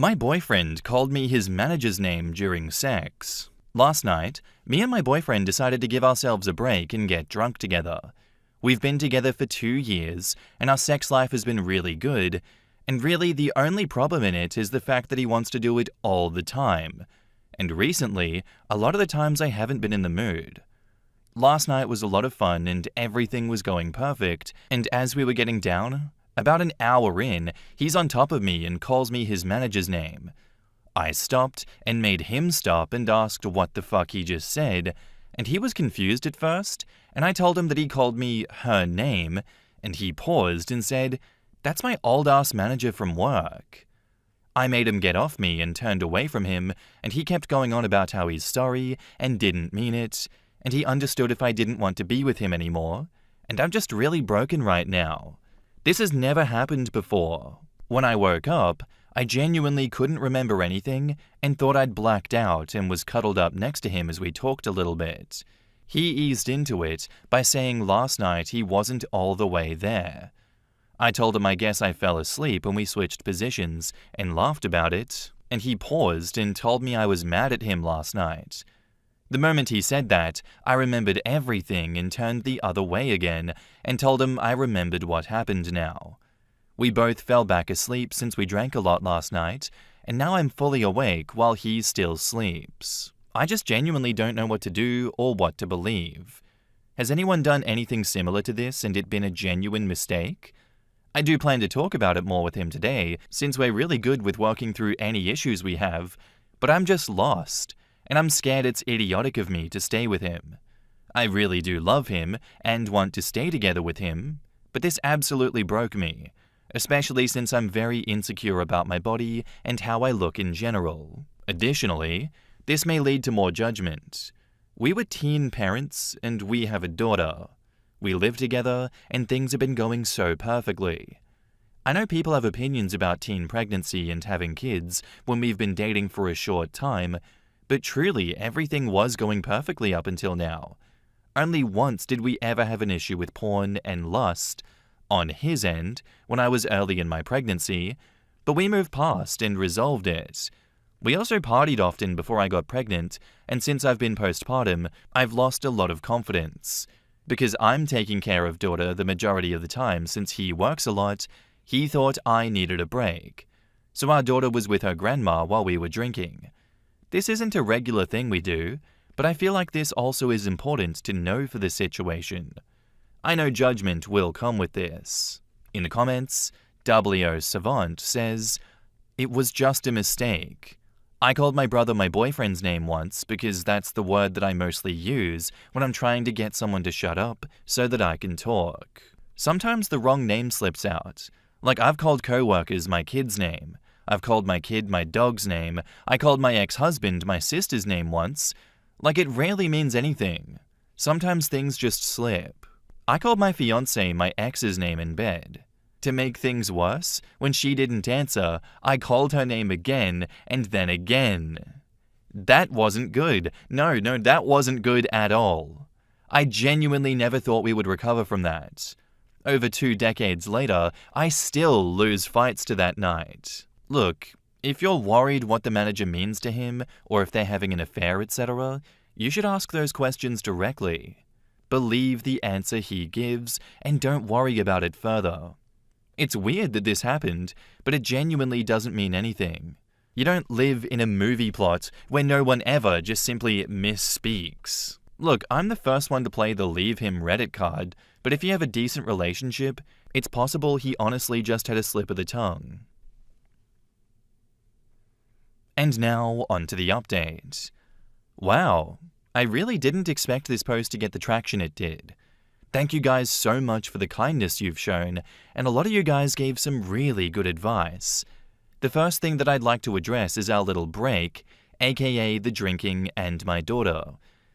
My boyfriend called me his manager's name during sex. Last night, me and my boyfriend decided to give ourselves a break and get drunk together. We've been together for 2 years, and our sex life has been really good, and really the only problem in it is the fact that he wants to do it all the time. And recently, a lot of the times I haven't been in the mood. Last night was a lot of fun and everything was going perfect, and as we were getting down, about an hour in, he's on top of me and calls me his manager's name. I stopped and made him stop and asked what the fuck he just said, and he was confused at first, and I told him that he called me her name, and he paused and said, "That's my old-ass manager from work." I made him get off me and turned away from him, and he kept going on about how he's sorry and didn't mean it, and he understood if I didn't want to be with him anymore, and I'm just really broken right now. This has never happened before. When I woke up, I genuinely couldn't remember anything and thought I'd blacked out and was cuddled up next to him as we talked a little bit. He eased into it by saying last night he wasn't all the way there. I told him I guess I fell asleep when we switched positions and laughed about it, and he paused and told me I was mad at him last night. The moment he said that, I remembered everything and turned the other way again and told him I remembered what happened now. We both fell back asleep since we drank a lot last night, and now I'm fully awake while he still sleeps. I just genuinely don't know what to do or what to believe. Has anyone done anything similar to this and it been a genuine mistake? I do plan to talk about it more with him today, since we're really good with working through any issues we have, but I'm just lost. And I'm scared it's idiotic of me to stay with him. I really do love him and want to stay together with him, but this absolutely broke me, especially since I'm very insecure about my body and how I look in general. Additionally, this may lead to more judgment. We were teen parents and we have a daughter. We live together and things have been going so perfectly. I know people have opinions about teen pregnancy and having kids when we've been dating for a short time, but truly, everything was going perfectly up until now. Only once did we ever have an issue with porn and lust, on his end, when I was early in my pregnancy, but we moved past and resolved it. We also partied often before I got pregnant, and since I've been postpartum, I've lost a lot of confidence. Because I'm taking care of daughter the majority of the time since he works a lot, he thought I needed a break. So our daughter was with her grandma while we were drinking. This isn't a regular thing we do, but I feel like this also is important to know for the situation. I know judgment will come with this. In the comments, W Savant says, "It was just a mistake. I called my brother my boyfriend's name once because that's the word that I mostly use when I'm trying to get someone to shut up so that I can talk. Sometimes the wrong name slips out. Like I've called co-workers my kid's name. I've called my kid my dog's name. I called my ex-husband my sister's name once. Like it rarely means anything. Sometimes things just slip. I called my fiancée my ex's name in bed. To make things worse, when she didn't answer, I called her name again and then again. That wasn't good. No, that wasn't good at all. I genuinely never thought we would recover from that. Over 2 decades later, I still lose fights to that night. Look, if you're worried what the manager means to him, or if they're having an affair, etc., you should ask those questions directly. Believe the answer he gives, and don't worry about it further. It's weird that this happened, but it genuinely doesn't mean anything. You don't live in a movie plot where no one ever just simply misspeaks. Look, I'm the first one to play the leave him Reddit card, but if you have a decent relationship, it's possible he honestly just had a slip of the tongue. And now, onto the update. Wow, I really didn't expect this post to get the traction it did. Thank you guys so much for the kindness you've shown, and a lot of you guys gave some really good advice. The first thing that I'd like to address is our little break, aka the drinking and my daughter.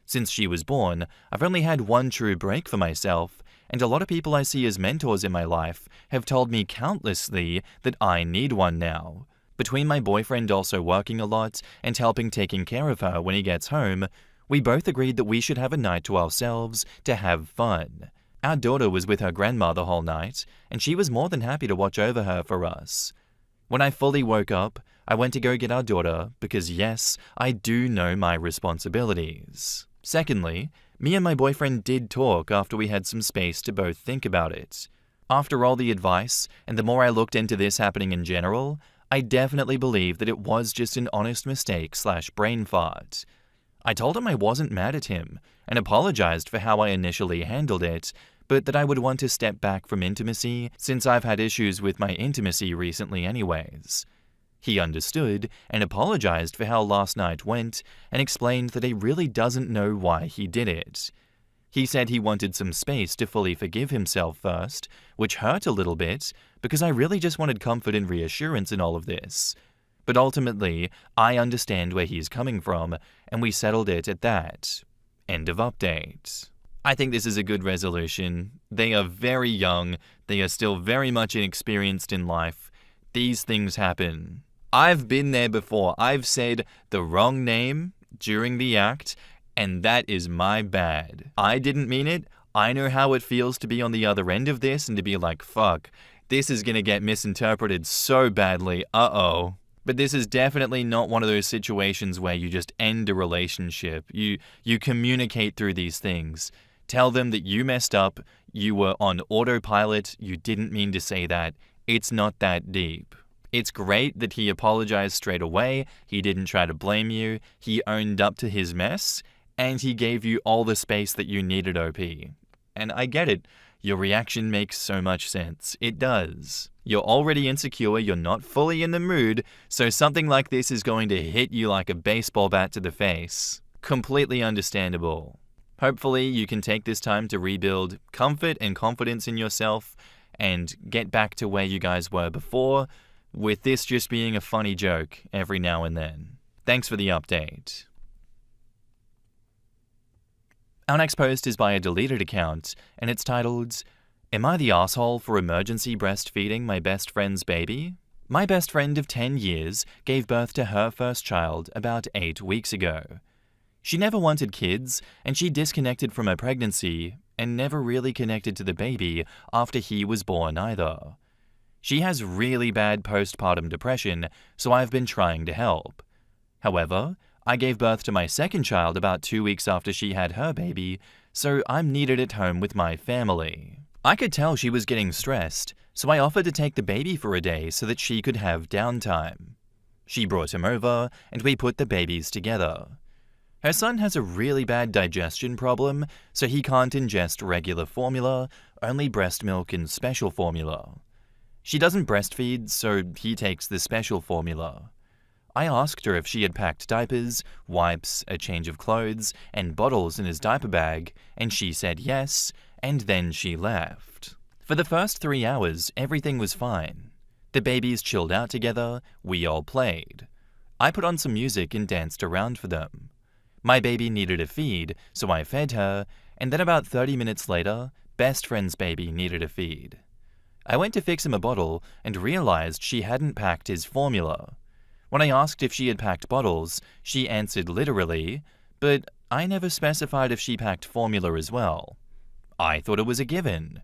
Since she was born, I've only had one true break for myself, and a lot of people I see as mentors in my life have told me countlessly that I need one now. Between my boyfriend also working a lot and helping taking care of her when he gets home, we both agreed that we should have a night to ourselves to have fun. Our daughter was with her grandma the whole night, and she was more than happy to watch over her for us. When I fully woke up, I went to go get our daughter because yes, I do know my responsibilities. Secondly, me and my boyfriend did talk after we had some space to both think about it. After all the advice, and the more I looked into this happening in general, I definitely believe that it was just an honest mistake/brain fart. I told him I wasn't mad at him, and apologized for how I initially handled it, but that I would want to step back from intimacy since I've had issues with my intimacy recently anyways. He understood and apologized for how last night went and explained that he really doesn't know why he did it. He said he wanted some space to fully forgive himself first, which hurt a little bit because I really just wanted comfort and reassurance in all of this. But ultimately, I understand where he's coming from, and we settled it at that. End of update. I think this is a good resolution. They are very young. They are still very much inexperienced in life. These things happen. I've been there before. I've said the wrong name during the act, and that is my bad. I didn't mean it. I know how it feels to be on the other end of this and to be like, fuck, this is gonna get misinterpreted so badly. Uh-oh. But this is definitely not one of those situations where you just end a relationship. You communicate through these things. Tell them that you messed up, you were on autopilot, you didn't mean to say that. It's not that deep. It's great that he apologized straight away, he didn't try to blame you, he owned up to his mess, and he gave you all the space that you needed, OP. And I get it. Your reaction makes so much sense. It does. You're already insecure, you're not fully in the mood, so something like this is going to hit you like a baseball bat to the face. Completely understandable. Hopefully, you can take this time to rebuild comfort and confidence in yourself and get back to where you guys were before, with this just being a funny joke every now and then. Thanks for the update. Our next post is by a deleted account, and it's titled, "Am I the asshole for emergency breastfeeding my best friend's baby?" My best friend of 10 years gave birth to her first child about 8 weeks ago. She never wanted kids, and she disconnected from her pregnancy and never really connected to the baby after he was born either. She has really bad postpartum depression, so I've been trying to help. However, I gave birth to my second child about 2 weeks after she had her baby, so I'm needed at home with my family. I could tell she was getting stressed, so I offered to take the baby for a day so that she could have downtime. She brought him over, and we put the babies together. Her son has a really bad digestion problem, so he can't ingest regular formula, only breast milk and special formula. She doesn't breastfeed, so he takes the special formula. I asked her if she had packed diapers, wipes, a change of clothes, and bottles in his diaper bag, and she said yes, and then she left. For the first 3 hours, everything was fine. The babies chilled out together, we all played. I put on some music and danced around for them. My baby needed a feed, so I fed her, and then about 30 minutes later, best friend's baby needed a feed. I went to fix him a bottle and realized she hadn't packed his formula. When I asked if she had packed bottles, she answered literally, but I never specified if she packed formula as well. I thought it was a given.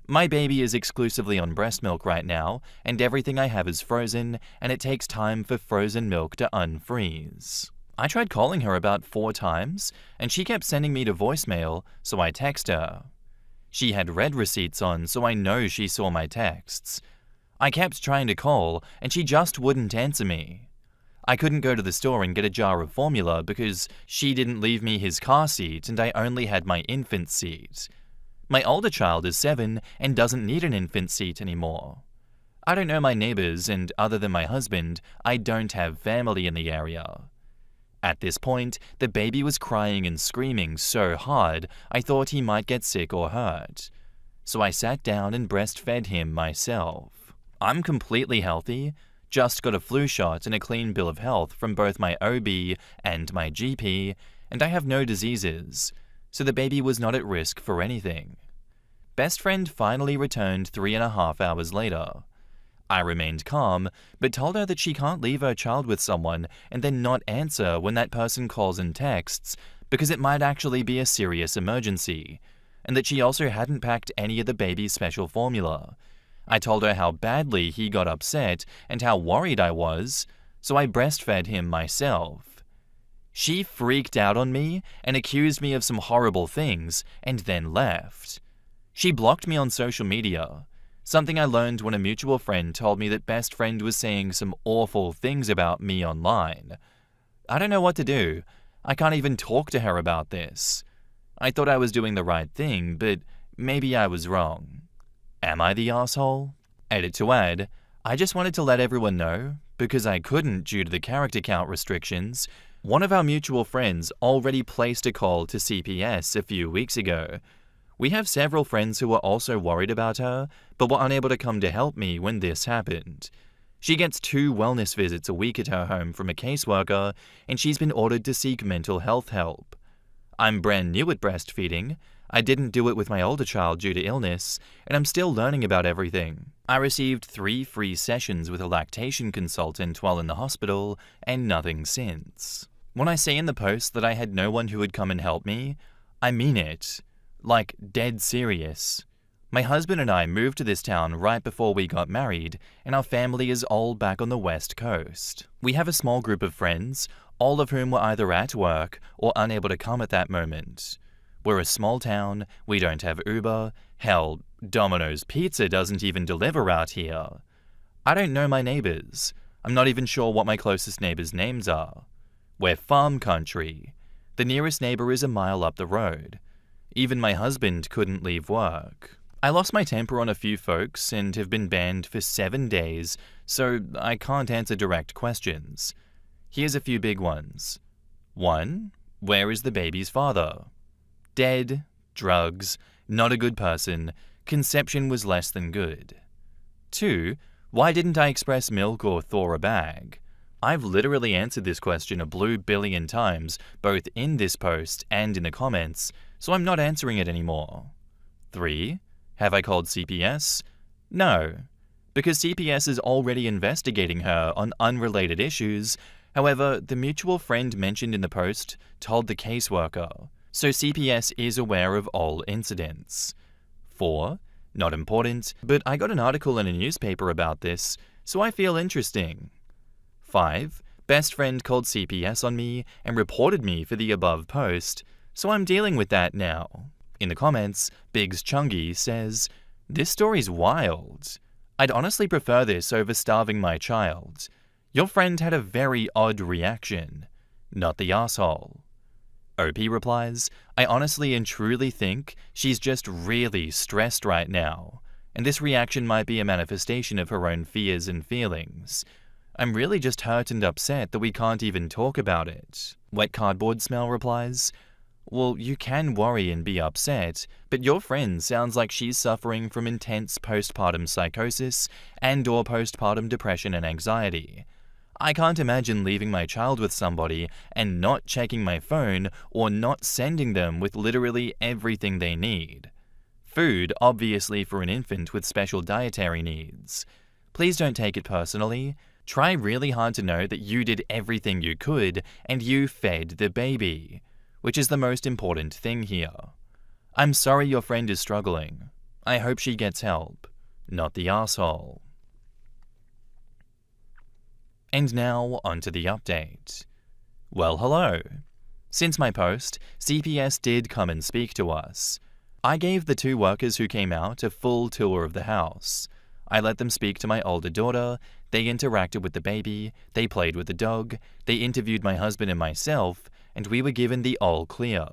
My baby is exclusively on breast milk right now, and everything I have is frozen, and it takes time for frozen milk to unfreeze. I tried calling her about 4 times, and she kept sending me to voicemail, so I text her. She had read receipts on, so I know she saw my texts. I kept trying to call, and she just wouldn't answer me. I couldn't go to the store and get a jar of formula because she didn't leave me his car seat and I only had my infant seat. My older child is 7 and doesn't need an infant seat anymore. I don't know my neighbors, and other than my husband, I don't have family in the area. At this point, the baby was crying and screaming so hard I thought he might get sick or hurt. So I sat down and breastfed him myself. I'm completely healthy, just got a flu shot and a clean bill of health from both my OB and my GP, and I have no diseases, so the baby was not at risk for anything. Best friend finally returned 3.5 hours later. I remained calm, but told her that she can't leave her child with someone and then not answer when that person calls and texts because it might actually be a serious emergency, and that she also hadn't packed any of the baby's special formula. I told her how badly he got upset and how worried I was, so I breastfed him myself. She freaked out on me and accused me of some horrible things and then left. She blocked me on social media, something I learned when a mutual friend told me that best friend was saying some awful things about me online. I don't know what to do. I can't even talk to her about this. I thought I was doing the right thing, but maybe I was wrong. Am I the asshole? Edit to add, I just wanted to let everyone know, because I couldn't due to the character count restrictions, one of our mutual friends already placed a call to CPS a few weeks ago. We have several friends who were also worried about her, but were unable to come to help me when this happened. She gets 2 wellness visits a week at her home from a caseworker, and she's been ordered to seek mental health help. I'm brand new at breastfeeding. I didn't do it with my older child due to illness, and I'm still learning about everything. I received 3 free sessions with a lactation consultant while in the hospital, and nothing since. When I say in the post that I had no one who would come and help me, I mean it. Like, dead serious. My husband and I moved to this town right before we got married, and our family is all back on the West Coast. We have a small group of friends, all of whom were either at work or unable to come at that moment. We're a small town, we don't have Uber, hell, Domino's Pizza doesn't even deliver out here. I don't know my neighbors. I'm not even sure what my closest neighbors' names are. We're farm country. The nearest neighbor is a mile up the road. Even my husband couldn't leave work. I lost my temper on a few folks and have been banned for 7 days, so I can't answer direct questions. Here's a few big ones. 1. Where is the baby's father? Dead, drugs, not a good person, conception was less than good. 2. Why didn't I express milk or thaw a bag? I've literally answered this question a blue billion times, both in this post and in the comments, so I'm not answering it anymore. 3. Have I called CPS? No, because CPS is already investigating her on unrelated issues. However, the mutual friend mentioned in the post told the caseworker, so CPS is aware of all incidents. 4. Not important, but I got an article in a newspaper about this, so I feel interesting. 5. Best friend called CPS on me and reported me for the above post, so I'm dealing with that now. In the comments, Biggs Chungy says, "This story's wild. I'd honestly prefer this over starving my child. Your friend had a very odd reaction. Not the asshole." OP replies, "I honestly and truly think she's just really stressed right now, and this reaction might be a manifestation of her own fears and feelings. I'm really just hurt and upset that we can't even talk about it." Wet Cardboard Smell replies, "Well, you can worry and be upset, but your friend sounds like she's suffering from intense postpartum psychosis and/or postpartum depression and anxiety. I can't imagine leaving my child with somebody and not checking my phone or not sending them with literally everything they need. Food, obviously, for an infant with special dietary needs. Please don't take it personally. Try really hard to know that you did everything you could and you fed the baby, which is the most important thing here. I'm sorry your friend is struggling. I hope she gets help, not the asshole." And now, onto the update. Well, hello. Since my post, CPS did come and speak to us. I gave the 2 workers who came out a full tour of the house. I let them speak to my older daughter, they interacted with the baby, they played with the dog, they interviewed my husband and myself, and we were given the all clear.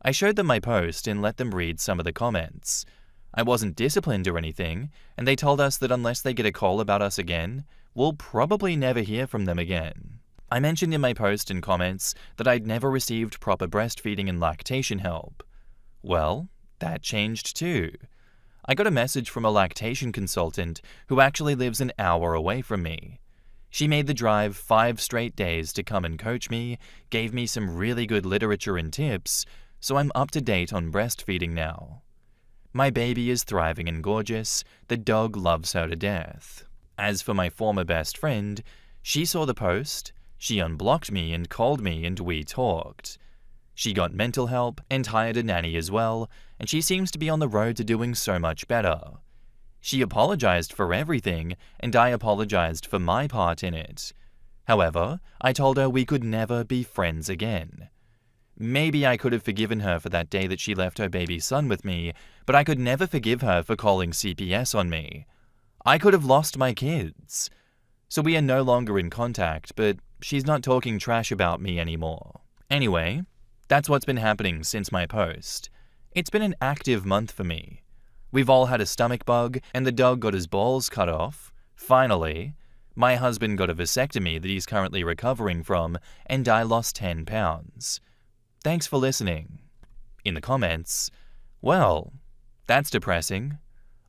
I showed them my post and let them read some of the comments. I wasn't disciplined or anything, and they told us that unless they get a call about us again, we'll probably never hear from them again. I mentioned in my post and comments that I'd never received proper breastfeeding and lactation help. Well, that changed too. I got a message from a lactation consultant who actually lives an hour away from me. She made the drive 5 straight days to come and coach me, gave me some really good literature and tips, so I'm up to date on breastfeeding now. My baby is thriving and gorgeous, the dog loves her to death. As for my former best friend, she saw the post, she unblocked me and called me and we talked. She got mental help and hired a nanny as well, and she seems to be on the road to doing so much better. She apologized for everything, and I apologized for my part in it. However, I told her we could never be friends again. Maybe I could have forgiven her for that day that she left her baby son with me, but I could never forgive her for calling CPS on me. I could have lost my kids. So we are no longer in contact, but she's not talking trash about me anymore. Anyway, that's what's been happening since my post. It's been an active month for me. We've all had a stomach bug, and the dog got his balls cut off. Finally, my husband got a vasectomy that he's currently recovering from, and I lost 10 pounds. Thanks for listening. In the comments, well, that's depressing.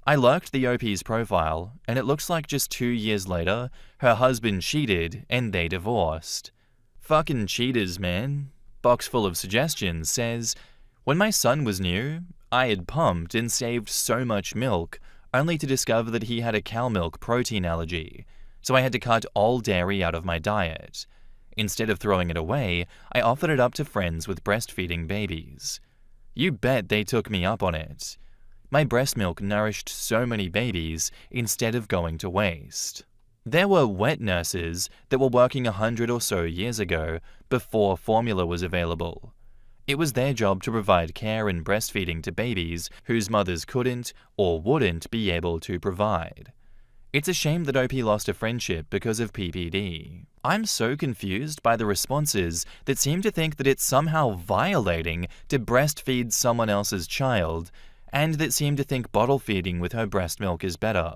I lurked the OP's profile, and it looks like just 2 years later, her husband cheated and they divorced. Fucking cheaters, man. Box full of suggestions says, when my son was new, I had pumped and saved so much milk, only to discover that he had a cow milk protein allergy, so I had to cut all dairy out of my diet. Instead of throwing it away, I offered it up to friends with breastfeeding babies. You bet they took me up on it. My breast milk nourished so many babies instead of going to waste. There were wet nurses that were working 100 or so years ago, before formula was available. It was their job to provide care and breastfeeding to babies whose mothers couldn't or wouldn't be able to provide. It's a shame that OP lost a friendship because of PPD. I'm so confused by the responses that seem to think that it's somehow violating to breastfeed someone else's child, and that seem to think bottle feeding with her breast milk is better.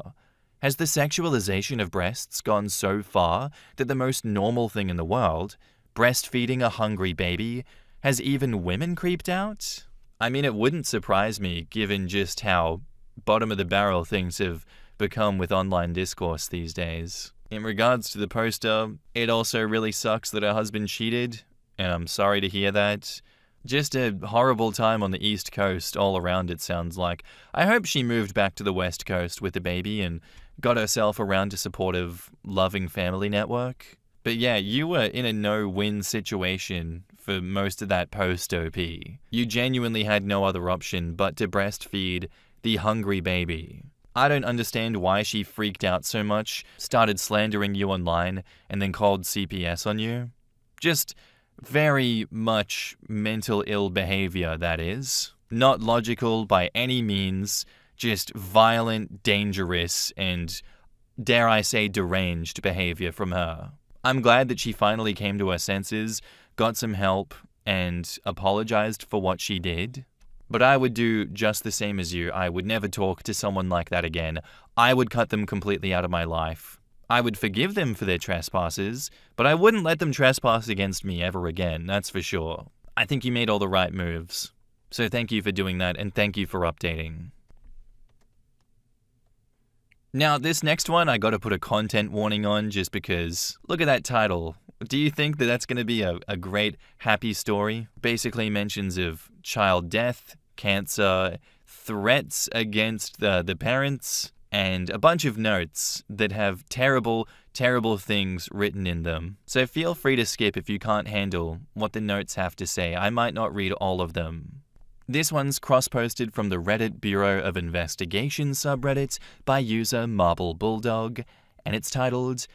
Has the sexualization of breasts gone so far that the most normal thing in the world, breastfeeding a hungry baby, has even women creeped out? I mean, it wouldn't surprise me given just how bottom-of-the-barrel things have become with online discourse these days. In regards to the poster, it also really sucks that her husband cheated, and I'm sorry to hear that. Just a horrible time on the East Coast all around, it sounds like. I hope she moved back to the West Coast with the baby and got herself around a supportive, loving family network. But yeah, you were in a no-win situation for most of that post, OP. You genuinely had no other option but to breastfeed the hungry baby. I don't understand why she freaked out so much, started slandering you online, and then called CPS on you. Just very much mental ill behavior, that is. Not logical by any means, just violent, dangerous, and, dare I say, deranged behavior from her. I'm glad that she finally came to her senses, got some help, and apologized for what she did. But I would do just the same as you. I would never talk to someone like that again. I would cut them completely out of my life. I would forgive them for their trespasses, but I wouldn't let them trespass against me ever again, that's for sure. I think you made all the right moves. So thank you for doing that, and thank you for updating. Now, this next one I gotta put a content warning on just because, look at that title. Do you think that that's gonna be a great, happy story? Basically mentions of child death, cancer, threats against the parents, and a bunch of notes that have terrible, terrible things written in them. So feel free to skip if you can't handle what the notes have to say. I might not read all of them. This one's cross-posted from the Reddit Bureau of Investigation subreddit by user Marble Bulldog, and it's titled,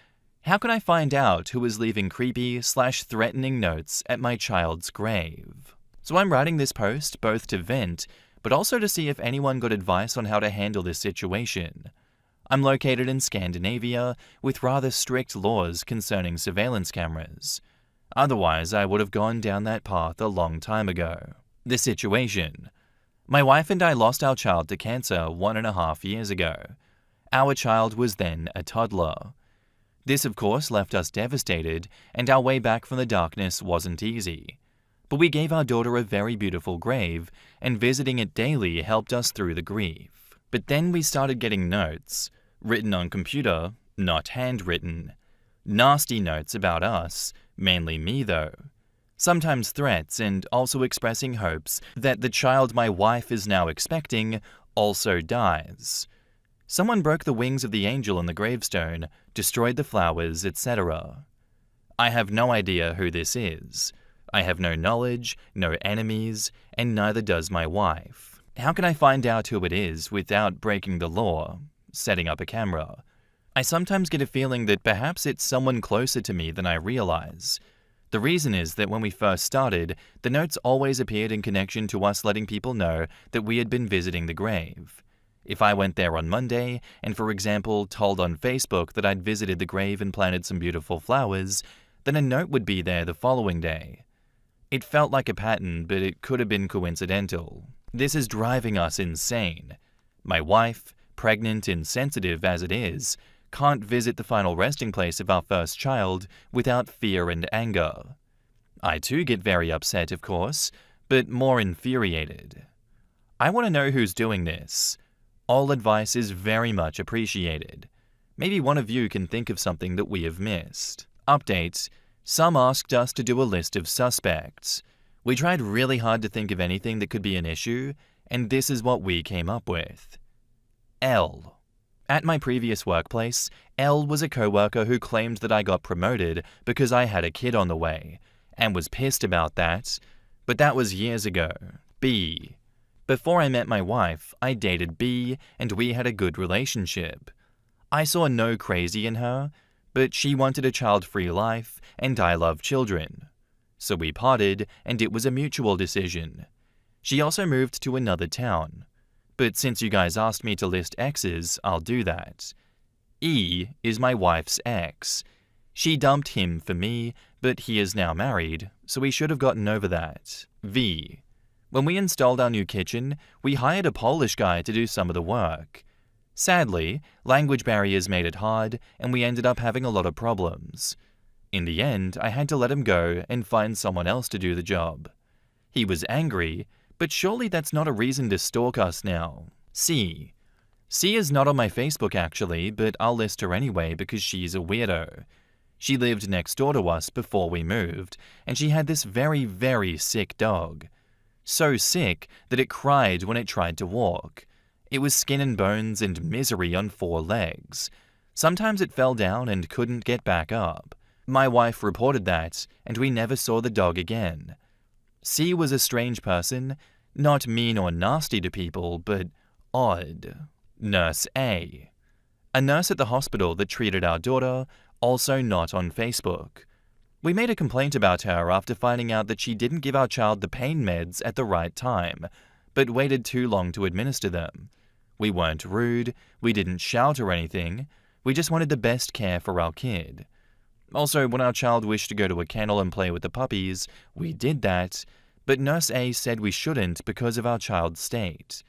"How can I find out who is leaving creepy/threatening notes at my child's grave?" So I'm writing this post both to vent, but also to see if anyone got advice on how to handle this situation. I'm located in Scandinavia, with rather strict laws concerning surveillance cameras. Otherwise, I would have gone down that path a long time ago. The situation. My wife and I lost our child to cancer 1.5 years ago. Our child was then a toddler. This, of course, left us devastated, and our way back from the darkness wasn't easy. But we gave our daughter a very beautiful grave, and visiting it daily helped us through the grief. But then we started getting notes, written on computer, not handwritten. Nasty notes about us, mainly me though. Sometimes threats, and also expressing hopes that the child my wife is now expecting also dies. Someone broke the wings of the angel on the gravestone, destroyed the flowers, etc. I have no idea who this is. I have no knowledge, no enemies, and neither does my wife. How can I find out who it is without breaking the law, setting up a camera? I sometimes get a feeling that perhaps it's someone closer to me than I realize. The reason is that when we first started, the notes always appeared in connection to us letting people know that we had been visiting the grave. If I went there on Monday and, for example, told on Facebook that I'd visited the grave and planted some beautiful flowers, then a note would be there the following day. It felt like a pattern, but it could have been coincidental. This is driving us insane. My wife, pregnant and sensitive as it is, can't visit the final resting place of our first child without fear and anger. I too get very upset, of course, but more infuriated. I want to know who's doing this. All advice is very much appreciated. Maybe one of you can think of something that we have missed. Update: some asked us to do a list of suspects. We tried really hard to think of anything that could be an issue, and this is what we came up with. L. At my previous workplace, L was a coworker who claimed that I got promoted because I had a kid on the way, and was pissed about that, but that was years ago. B. Before I met my wife, I dated B, and we had a good relationship. I saw no crazy in her, but she wanted a child-free life, and I love children. So we parted, and it was a mutual decision. She also moved to another town. But since you guys asked me to list exes, I'll do that. E is my wife's ex. She dumped him for me, but he is now married, so we should have gotten over that. V. When we installed our new kitchen, we hired a Polish guy to do some of the work. Sadly, language barriers made it hard, and we ended up having a lot of problems. In the end, I had to let him go and find someone else to do the job. He was angry, but surely that's not a reason to stalk us now. C. C is not on my Facebook actually, but I'll list her anyway because she's a weirdo. She lived next door to us before we moved, and she had this very, very sick dog. So sick that it cried when it tried to walk. It was skin and bones and misery on 4 legs. Sometimes it fell down and couldn't get back up. My wife reported that, and we never saw the dog again. C was a strange person, not mean or nasty to people, but odd. Nurse A. A nurse at the hospital that treated our daughter, also not on Facebook. We made a complaint about her after finding out that she didn't give our child the pain meds at the right time, but waited too long to administer them. We weren't rude, we didn't shout or anything, we just wanted the best care for our kid. Also, when our child wished to go to a kennel and play with the puppies, we did that, but Nurse A said we shouldn't because of our child's state.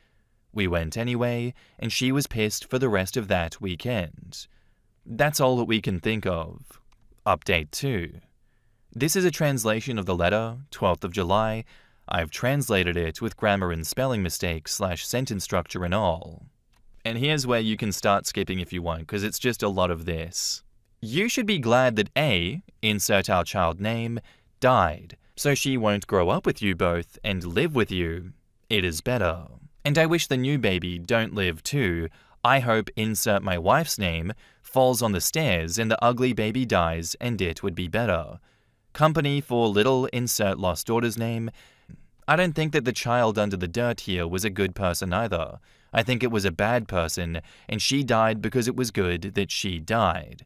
We went anyway, and she was pissed for the rest of that weekend. That's all that we can think of. Update 2. This is a translation of the letter, 12th of July. I've translated it with grammar and spelling mistakes / sentence structure and all. And here's where you can start skipping if you want, because it's just a lot of this. You should be glad that A, insert our child name, died, so she won't grow up with you both and live with you. It is better. And I wish the new baby don't live too. I hope insert my wife's name falls on the stairs and the ugly baby dies and it would be better. Company for little insert lost daughter's name. I don't think that the child under the dirt here was a good person either. I think it was a bad person, and she died because it was good that she died.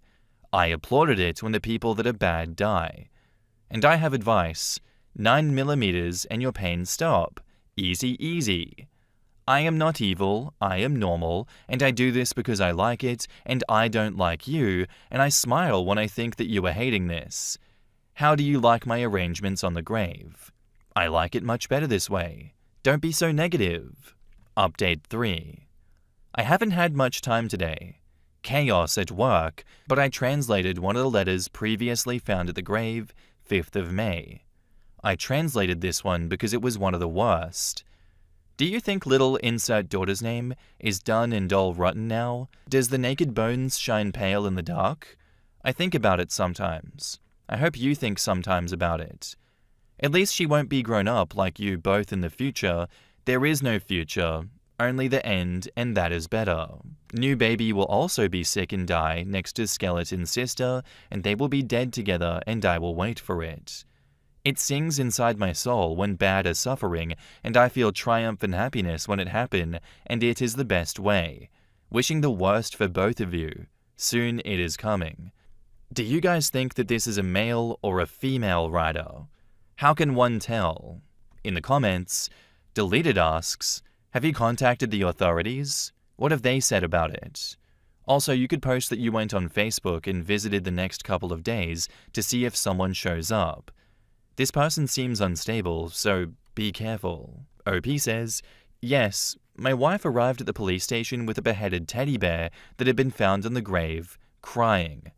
I applauded it when the people that are bad die. And I have advice. 9mm and your pain stop. Easy, easy. I am not evil, I am normal, and I do this because I like it, and I don't like you, and I smile when I think that you are hating this. How do you like my arrangements on the grave? I like it much better this way. Don't be so negative. Update 3. I haven't had much time today. Chaos at work, but I translated one of the letters previously found at the grave, 5th of May. I translated this one because it was one of the worst. Do you think little insert daughter's name is done and all rotten now? Does the naked bones shine pale in the dark? I think about it sometimes. I hope you think sometimes about it. At least she won't be grown up like you both in the future. There is no future, only the end, and that is better. New baby will also be sick and die next to skeleton sister, and they will be dead together and I will wait for it. It sings inside my soul when bad are suffering, and I feel triumph and happiness when it happen, and it is the best way. Wishing the worst for both of you. Soon it is coming. Do you guys think that this is a male or a female rider? How can one tell? In the comments, Deleted asks, have you contacted the authorities? What have they said about it? Also, you could post that you went on Facebook and visited the next couple of days to see if someone shows up. This person seems unstable, so be careful. OP says, yes, my wife arrived at the police station with a beheaded teddy bear that had been found on the grave, crying.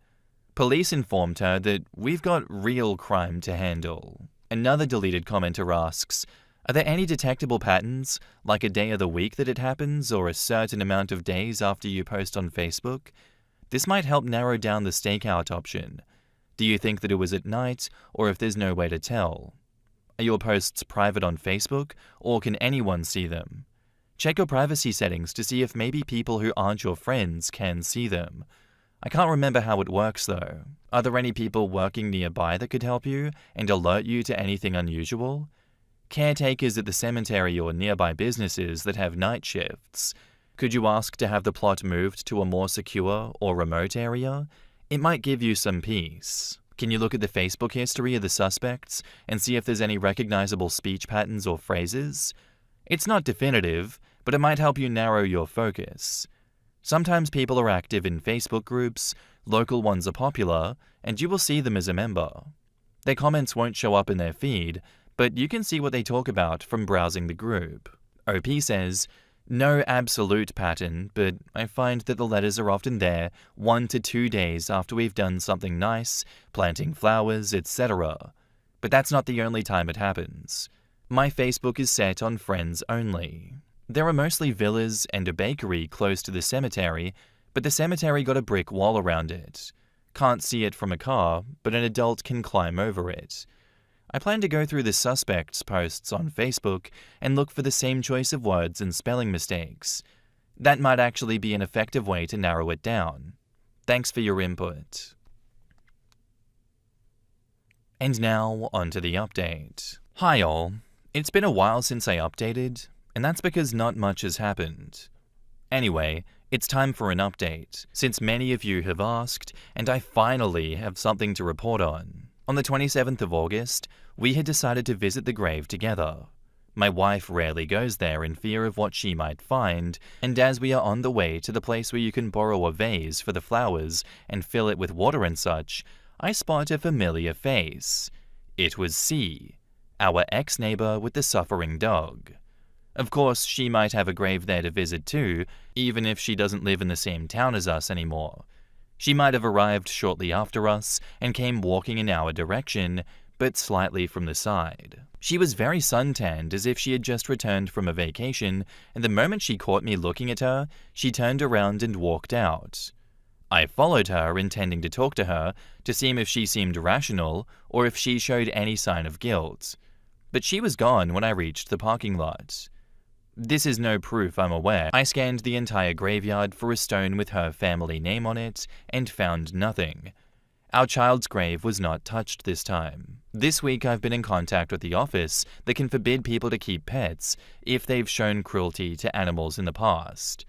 Police informed her that we've got real crime to handle. Another deleted commenter asks, are there any detectable patterns, like a day of the week that it happens or a certain amount of days after you post on Facebook? This might help narrow down the stakeout option. Do you think that it was at night, or if there's no way to tell? Are your posts private on Facebook, or can anyone see them? Check your privacy settings to see if maybe people who aren't your friends can see them. I can't remember how it works though. Are there any people working nearby that could help you and alert you to anything unusual? Caretakers at the cemetery or nearby businesses that have night shifts. Could you ask to have the plot moved to a more secure or remote area? It might give you some peace. Can you look at the Facebook history of the suspects and see if there's any recognizable speech patterns or phrases? It's not definitive, but it might help you narrow your focus. Sometimes people are active in Facebook groups, local ones are popular, and you will see them as a member. Their comments won't show up in their feed, but you can see what they talk about from browsing the group. OP says, no absolute pattern, but I find that the letters are often there 1 to 2 days after we've done something nice, planting flowers, etc. But that's not the only time it happens. My Facebook is set on friends only. There are mostly villas and a bakery close to the cemetery, but the cemetery got a brick wall around it. Can't see it from a car, but an adult can climb over it. I plan to go through the suspects' posts on Facebook and look for the same choice of words and spelling mistakes. That might actually be an effective way to narrow it down. Thanks for your input. And now, onto the update. Hi all. It's been a while since I updated, and that's because not much has happened. Anyway, it's time for an update, since many of you have asked, and I finally have something to report on. On the 27th of August, we had decided to visit the grave together. My wife rarely goes there in fear of what she might find, and as we are on the way to the place where you can borrow a vase for the flowers and fill it with water and such, I spot a familiar face. It was C, our ex-neighbor with the suffering dog. Of course, she might have a grave there to visit too, even if she doesn't live in the same town as us anymore. She might have arrived shortly after us and came walking in our direction, but slightly from the side. She was very suntanned, as if she had just returned from a vacation, and the moment she caught me looking at her, she turned around and walked out. I followed her, intending to talk to her, to see if she seemed rational or if she showed any sign of guilt. But she was gone when I reached the parking lot. This is no proof, I'm aware. I scanned the entire graveyard for a stone with her family name on it and found nothing. Our child's grave was not touched this time. This week I've been in contact with the office that can forbid people to keep pets if they've shown cruelty to animals in the past.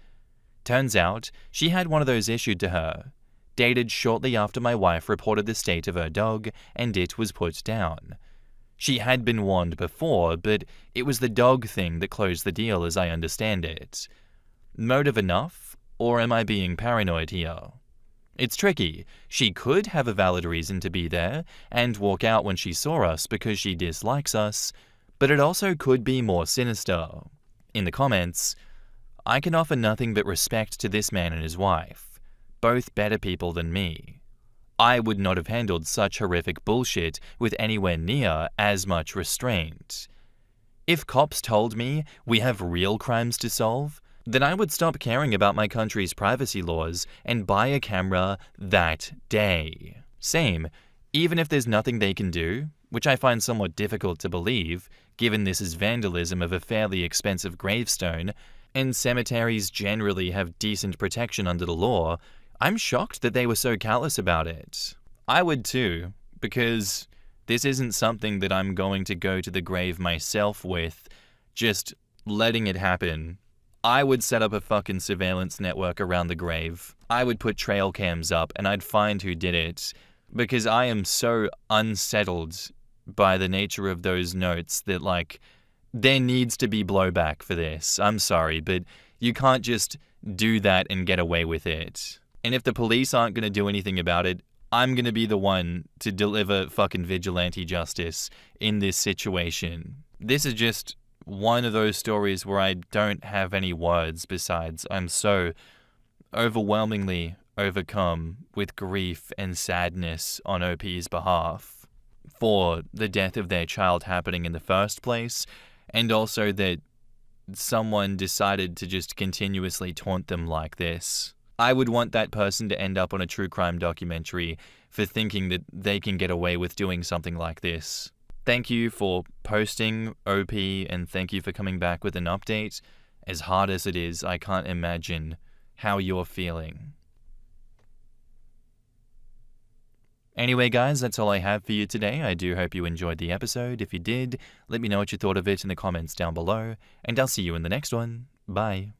Turns out, she had one of those issued to her, dated shortly after my wife reported the state of her dog, and it was put down. She had been warned before, but it was the dog thing that closed the deal as I understand it. Motive enough, or am I being paranoid here? It's tricky. She could have a valid reason to be there and walk out when she saw us because she dislikes us, but it also could be more sinister. In the comments, I can offer nothing but respect to this man and his wife, both better people than me. I would not have handled such horrific bullshit with anywhere near as much restraint. If cops told me we have real crimes to solve, then I would stop caring about my country's privacy laws and buy a camera that day. Same, even if there's nothing they can do, which I find somewhat difficult to believe, given this is vandalism of a fairly expensive gravestone, and cemeteries generally have decent protection under the law, I'm shocked that they were so callous about it. I would too, because this isn't something that I'm going to go to the grave myself with, just letting it happen. I would set up a fucking surveillance network around the grave. I would put trail cams up and I'd find who did it. Because I am so unsettled by the nature of those notes that, like, there needs to be blowback for this. I'm sorry, but you can't just do that and get away with it. And if the police aren't going to do anything about it, I'm going to be the one to deliver fucking vigilante justice in this situation. This is just one of those stories where I don't have any words besides I'm so overwhelmingly overcome with grief and sadness on OP's behalf for the death of their child happening in the first place, and also that someone decided to just continuously taunt them like this. I would want that person to end up on a true crime documentary for thinking that they can get away with doing something like this. Thank you for posting, OP, and thank you for coming back with an update. As hard as it is, I can't imagine how you're feeling. Anyway, guys, that's all I have for you today. I do hope you enjoyed the episode. If you did, let me know what you thought of it in the comments down below, and I'll see you in the next one. Bye.